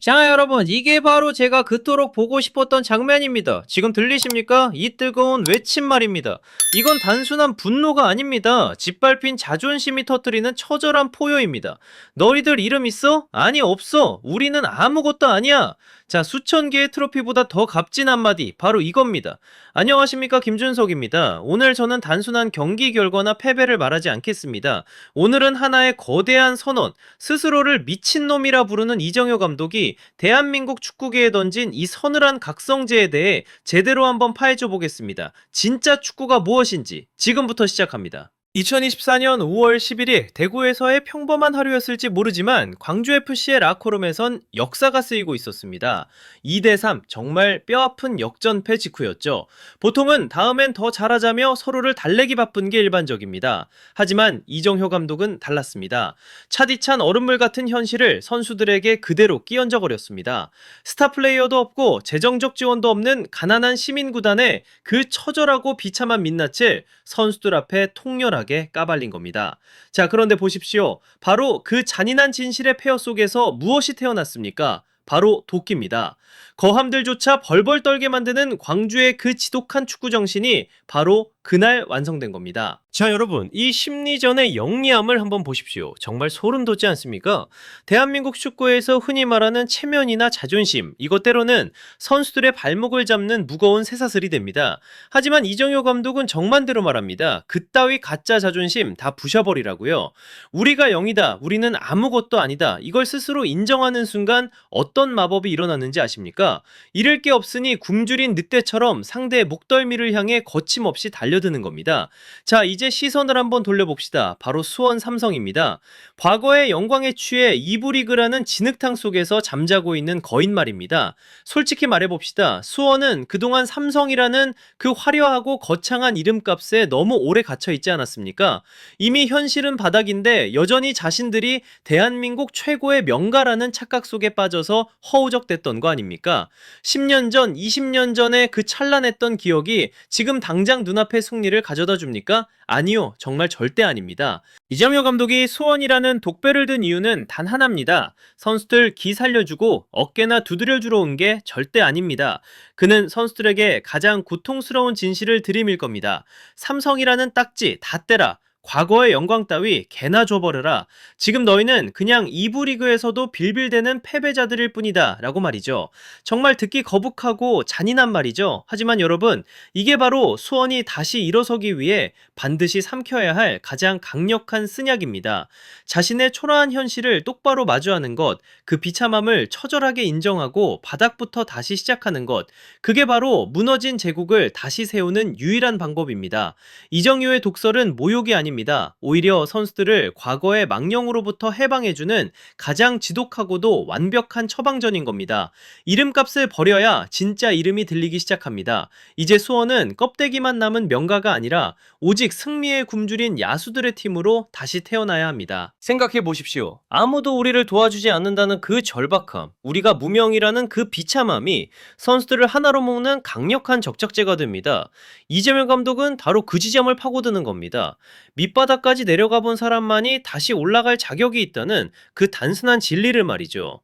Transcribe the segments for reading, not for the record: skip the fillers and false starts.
자, 여러분, 이게 바로 제가 그토록 보고 싶었던 장면입니다. 지금 들리십니까? 이 뜨거운 외침 말입니다. 이건 단순한 분노가 아닙니다. 짓밟힌 자존심이 터뜨리는 처절한 포효입니다. 너희들 이름 있어? 아니, 없어. 우리는 아무것도 아니야. 자, 수천 개의 트로피보다 더 값진 한마디, 바로 이겁니다. 안녕하십니까, 김준석입니다. 오늘 저는 단순한 경기 결과나 패배를 말하지 않겠습니다. 오늘은 하나의 거대한 선언, 스스로를 미친놈이라 부르는 이정효 감독이 대한민국 축구계에 던진 이 서늘한 각성제에 대해 제대로 한번 파헤쳐 보겠습니다. 진짜 축구가 무엇인지 지금부터 시작합니다. 2024년 5월 11일 대구에서의 평범한 하루였을지 모르지만 광주FC의 라커룸에선 역사가 쓰이고 있었습니다. 2대3 정말 뼈아픈 역전패 직후였죠. 보통은 다음엔 더 잘하자며 서로를 달래기 바쁜 게 일반적입니다. 하지만 이정효 감독은 달랐습니다. 차디찬 얼음물 같은 현실을 선수들에게 그대로 끼얹어버렸습니다. 스타 플레이어도 없고 재정적 지원도 없는 가난한 시민구단에 그 처절하고 비참한 민낯을 선수들 앞에 통렬하게 까발린 겁니다. 자, 그런데 보십시오. 바로 그 잔인한 진실의 폐허 속에서 무엇이 태어났습니까? 바로 도끼입니다. 거함들조차 벌벌 떨게 만드는 광주의 그 지독한 축구 정신이 바로 그날 완성된 겁니다. 자, 여러분, 이 심리전의 영리함을 한번 보십시오. 정말 소름 돋지 않습니까? 대한민국 축구에서 흔히 말하는 체면이나 자존심, 이것 때로는 선수들의 발목을 잡는 무거운 쇠사슬이 됩니다. 하지만 이정효 감독은 정반대로 말합니다. 그따위 가짜 자존심 다 부셔버리라고요. 우리가 0이다, 우리는 아무것도 아니다, 이걸 스스로 인정하는 순간 어떤 마법이 일어나는지 아십니까? 잃을 게 없으니 굶주린 늑대처럼 상대의 목덜미를 향해 거침없이 달려드는 겁니다. 자, 이제 시선을 한번 돌려봅시다. 바로 수원 삼성입니다. 과거의 영광에 취해 2부 리그라는 진흙탕 속에서 잠자고 있는 거인 말입니다. 솔직히 말해봅시다. 수원은 그동안 삼성이라는 그 화려하고 거창한 이름값에 너무 오래 갇혀있지 않았습니까? 이미 현실은 바닥인데 여전히 자신들이 대한민국 최고의 명가라는 착각 속에 빠져서 허우적댔던 거 아닙니까? 10년 전, 20년 전에 그 찬란했던 기억이 지금 당장 눈앞에 승리를 가져다 줍니까? 아니요, 정말 절대 아닙니다. 이정효 감독이 수원이라는 독배를 든 이유는 단 하나입니다. 선수들 기 살려주고 어깨나 두드려주러 온 게 절대 아닙니다. 그는 선수들에게 가장 고통스러운 진실을 들이밀 겁니다. 삼성이라는 딱지 다 떼라. 과거의 영광 따위 개나 줘버려라. 지금 너희는 그냥 2부 리그에서도 빌빌대는 패배자들일 뿐이다 라고 말이죠. 정말 듣기 거북하고 잔인한 말이죠. 하지만 여러분, 이게 바로 수원이 다시 일어서기 위해 반드시 삼켜야 할 가장 강력한 쓴약입니다. 자신의 초라한 현실을 똑바로 마주하는 것, 그 비참함을 처절하게 인정하고 바닥부터 다시 시작하는 것, 그게 바로 무너진 제국을 다시 세우는 유일한 방법입니다. 이정효의 독설은 모욕이 아닙니다. 오히려 선수들을 과거의 망령으로부터 해방해주는 가장 지독하고도 완벽한 처방전인 겁니다. 이름값을 버려야 진짜 이름이 들리기 시작합니다. 이제 수원은 껍데기만 남은 명가가 아니라 오직 승리에 굶주린 야수들의 팀으로 다시 태어나야 합니다. 생각해 보십시오. 아무도 우리를 도와주지 않는다는 그 절박함, 우리가 무명이라는 그 비참함이 선수들을 하나로 묶는 강력한 적적제가 됩니다. 이재명 감독은 바로 그 지점을 파고드는 겁니다. 밑바닥까지 내려가 본 사람만이 다시 올라갈 자격이 있다는 그 단순한 진리를 말이죠.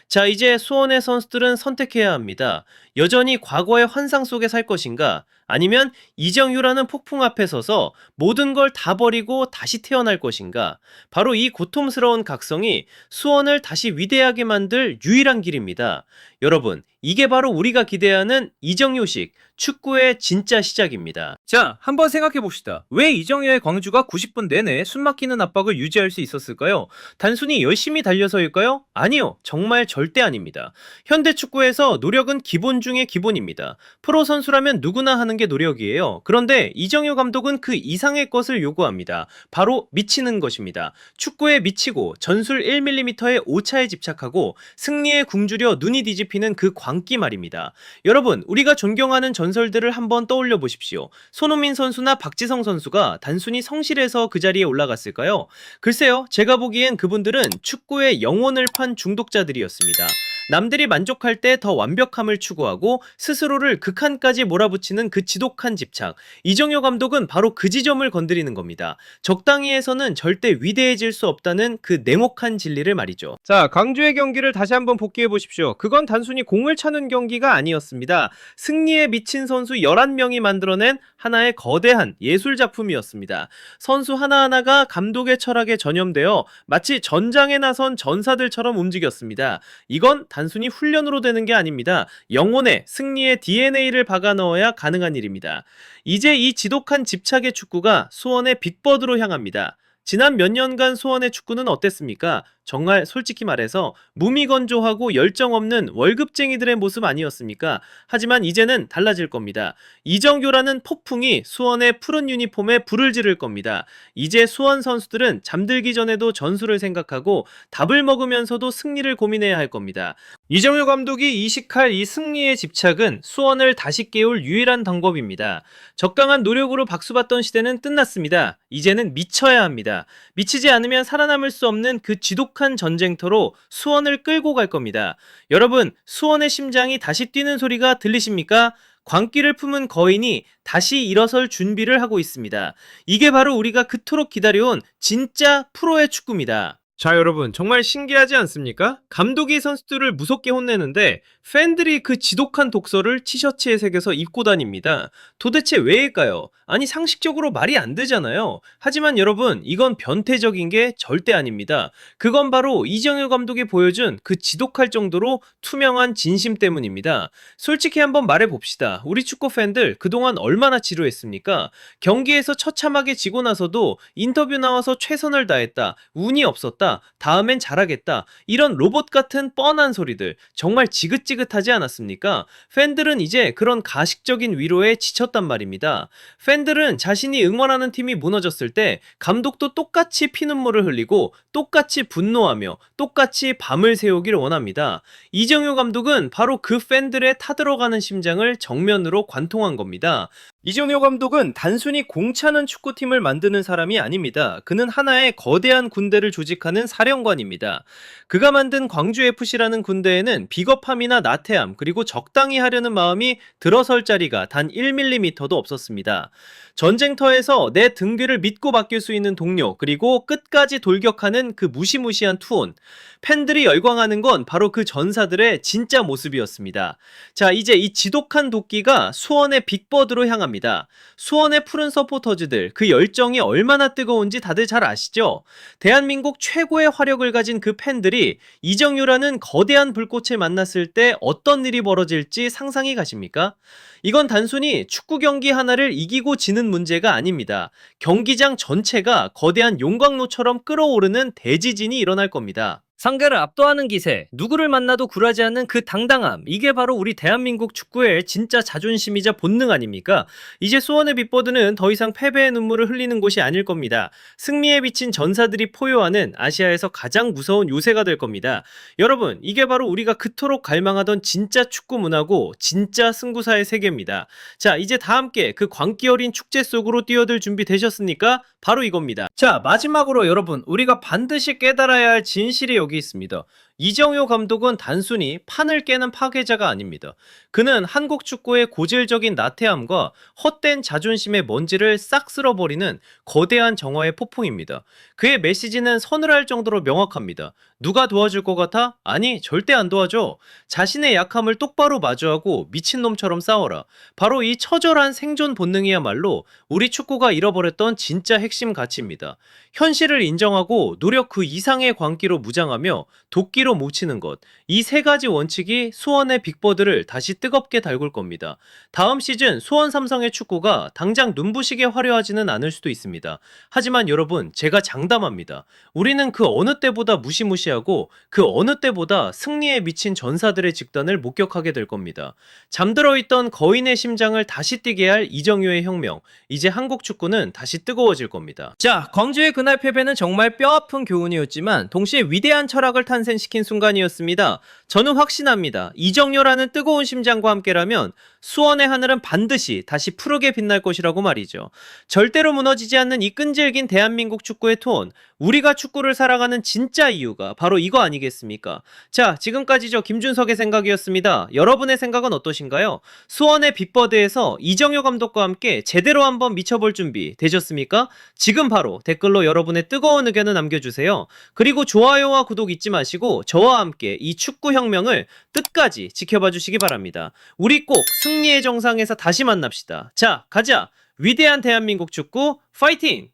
자, 이제 수원의 선수들은 선택해야 합니다. 여전히 과거의 환상 속에 살 것인가? 아니면 이정효라는 폭풍 앞에 서서 모든 걸 다 버리고 다시 태어날 것인가? 바로 이 고통스러운 각성이 수원을 다시 위대하게 만들 유일한 길입니다. 여러분, 이게 바로 우리가 기대하는 이정효식 축구의 진짜 시작입니다. 자, 한번 생각해 봅시다. 왜 이정효의 광주가 90분 내내 숨막히는 압박을 유지할 수 있었을까요? 단순히 열심히 달려서일까요? 아니요, 정말 절대 아닙니다. 현대 축구에서 노력은 기본 중의 기본입니다. 프로 선수라면 누구나 하는 게 노력이에요. 그런데 이정효 감독은 그 이상의 것을 요구합니다. 바로 미치는 것입니다. 축구에 미치고 전술 1mm의 오차에 집착하고 승리에 굶주려 눈이 뒤집히는 그 광기 말입니다. 여러분, 우리가 존경하는 전설들을 한번 떠올려 보십시오. 손흥민 선수나 박지성 선수가 단순히 성실해서 그 자리에 올라갔을까요? 글쎄요, 제가 보기엔 그분들은 축구의 영혼을 판 중독자들이었습니다. 남들이 만족할 때 더 완벽함을 추구하고 스스로를 극한까지 몰아붙이는 그 지독한 집착. 이정효 감독은 바로 그 지점을 건드리는 겁니다. 적당히 해서는 절대 위대해질 수 없다는 그 냉혹한 진리를 말이죠. 자, 광주의 경기를 다시 한번 복귀해 보십시오. 그건 단순히 공을 차는 경기가 아니었습니다. 승리에 미친 선수 11명이 만들어낸 하나의 거대한 예술 작품이었습니다. 선수 하나하나가 감독의 철학에 전염되어 마치 전장에 나선 전사들처럼 움직였습니다. 이건 단순히 훈련으로 되는 게 아닙니다. 영혼에 승리의 DNA를 박아 넣어야 가능한 일입니다. 이제 이 지독한 집착의 축구가 수원의 빅버드로 향합니다. 지난 몇 년간 수원의 축구는 어땠습니까? 정말 솔직히 말해서 무미건조하고 열정 없는 월급쟁이들의 모습 아니었습니까? 하지만 이제는 달라질 겁니다. 이정효라는 폭풍이 수원의 푸른 유니폼에 불을 지를 겁니다. 이제 수원 선수들은 잠들기 전에도 전술을 생각하고 답을 먹으면서도 승리를 고민해야 할 겁니다. 이정효 감독이 이식할 이 승리의 집착은 수원을 다시 깨울 유일한 방법입니다. 적당한 노력으로 박수받던 시대는 끝났습니다. 이제는 미쳐야 합니다. 미치지 않으면 살아남을 수 없는 그 지독한 전쟁터로 수원을 끌고 갈 겁니다. 여러분, 수원의 심장이 다시 뛰는 소리가 들리십니까? 광기를 품은 거인이 다시 일어설 준비를 하고 있습니다. 이게 바로 우리가 그토록 기다려온 진짜 프로의 축구입니다. 자, 여러분, 정말 신기하지 않습니까? 감독이 선수들을 무섭게 혼내는데 팬들이 그 지독한 독서를 티셔츠에 새겨서 입고 다닙니다. 도대체 왜일까요? 아니, 상식적으로 말이 안 되잖아요. 하지만 여러분, 이건 변태적인 게 절대 아닙니다. 그건 바로 이정효 감독이 보여준 그 지독할 정도로 투명한 진심 때문입니다. 솔직히 한번 말해봅시다. 우리 축구 팬들 그동안 얼마나 지루했습니까? 경기에서 처참하게 지고 나서도 인터뷰 나와서 최선을 다했다, 운이 없었다, 다음엔 잘하겠다, 이런 로봇 같은 뻔한 소리들 정말 지긋지긋하지 않았습니까? 팬들은 이제 그런 가식적인 위로에 지쳤단 말입니다. 팬들은 자신이 응원하는 팀이 무너졌을 때 감독도 똑같이 피눈물을 흘리고 똑같이 분노하며 똑같이 밤을 새우길 원합니다. 이정효 감독은 바로 그 팬들의 타들어가는 심장을 정면으로 관통한 겁니다. 이정효 감독은 단순히 공차는 축구팀을 만드는 사람이 아닙니다. 그는 하나의 거대한 군대를 조직하는 사령관입니다. 그가 만든 광주FC라는 군대에는 비겁함이나 나태함, 그리고 적당히 하려는 마음이 들어설 자리가 단 1mm도 없었습니다. 전쟁터에서 내 등뒤를 믿고 맡길 수 있는 동료, 그리고 끝까지 돌격하는 그 무시무시한 투혼. 팬들이 열광하는 건 바로 그 전사들의 진짜 모습이었습니다. 자, 이제 이 지독한 도끼가 수원의 빅버드로 향합니다. 수원의 푸른 서포터즈들, 그 열정이 얼마나 뜨거운지 다들 잘 아시죠? 대한민국 최고의 화력을 가진 그 팬들이 이정효라는 거대한 불꽃을 만났을 때 어떤 일이 벌어질지 상상이 가십니까? 이건 단순히 축구 경기 하나를 이기고 지는 문제가 아닙니다. 경기장 전체가 거대한 용광로처럼 끓어오르는 대지진이 일어날 겁니다. 상대를 압도하는 기세, 누구를 만나도 굴하지 않는 그 당당함, 이게 바로 우리 대한민국 축구의 진짜 자존심이자 본능 아닙니까? 이제 수원의 빅버드는 더 이상 패배의 눈물을 흘리는 곳이 아닐 겁니다. 승리에 비친 전사들이 포효하는 아시아에서 가장 무서운 요새가 될 겁니다. 여러분, 이게 바로 우리가 그토록 갈망하던 진짜 축구 문화고 진짜 승부사의 세계입니다. 자, 이제 다 함께 그 광기 어린 축제 속으로 뛰어들 준비 되셨습니까? 바로 이겁니다. 자, 마지막으로 여러분, 우리가 반드시 깨달아야 할 진실이 여기 있습니다. 이정효 감독은 단순히 판을 깨는 파괴자가 아닙니다. 그는 한국 축구의 고질적인 나태함과 헛된 자존심의 먼지를 싹 쓸어버리는 거대한 정화의 폭풍입니다. 그의 메시지는 서늘할 정도로 명확합니다. 누가 도와줄 것 같아? 아니, 절대 안 도와줘. 자신의 약함을 똑바로 마주하고 미친놈처럼 싸워라. 바로 이 처절한 생존 본능이야말로 우리 축구가 잃어버렸던 진짜 핵심 가치입니다. 현실을 인정하고 노력 그 이상의 광기로 무장하며 도끼로 못 치는 것. 이 세 가지 원칙이 수원의 빅버드를 다시 뜨겁게 달굴 겁니다. 다음 시즌 수원 삼성의 축구가 당장 눈부시게 화려하지는 않을 수도 있습니다. 하지만 여러분, 제가 장담합니다. 우리는 그 어느 때보다 무시무시하고 그 어느 때보다 승리에 미친 전사들의 직단을 목격하게 될 겁니다. 잠들어 있던 거인의 심장을 다시 뛰게 할 이정효의 혁명. 이제 한국 축구는 다시 뜨거워질 겁니다. 자, 광주의 그날 패배는 정말 뼈아픈 교훈이었지만 동시에 위대한 철학을 탄생시킨 시킨 순간이었습니다. 저는 확신합니다. 이정효라는 뜨거운 심장과 함께라면 수원의 하늘은 반드시 다시 푸르게 빛날 것이라고 말이죠. 절대로 무너지지 않는 이 끈질긴 대한민국 축구의 톤, 우리가 축구를 사랑하는 진짜 이유가 바로 이거 아니겠습니까? 자, 지금까지 저 김준석의 생각이었습니다. 여러분의 생각은 어떠신가요? 수원의 빅버드에서 이정효 감독과 함께 제대로 한번 미쳐볼 준비 되셨습니까? 지금 바로 댓글로 여러분의 뜨거운 의견을 남겨주세요. 그리고 좋아요와 구독 잊지 마시고 저와 함께 이 축구 혁명을 끝까지 지켜봐 주시기 바랍니다. 우리 꼭 승리의 정상에서 다시 만납시다. 자, 가자! 위대한 대한민국 축구 파이팅!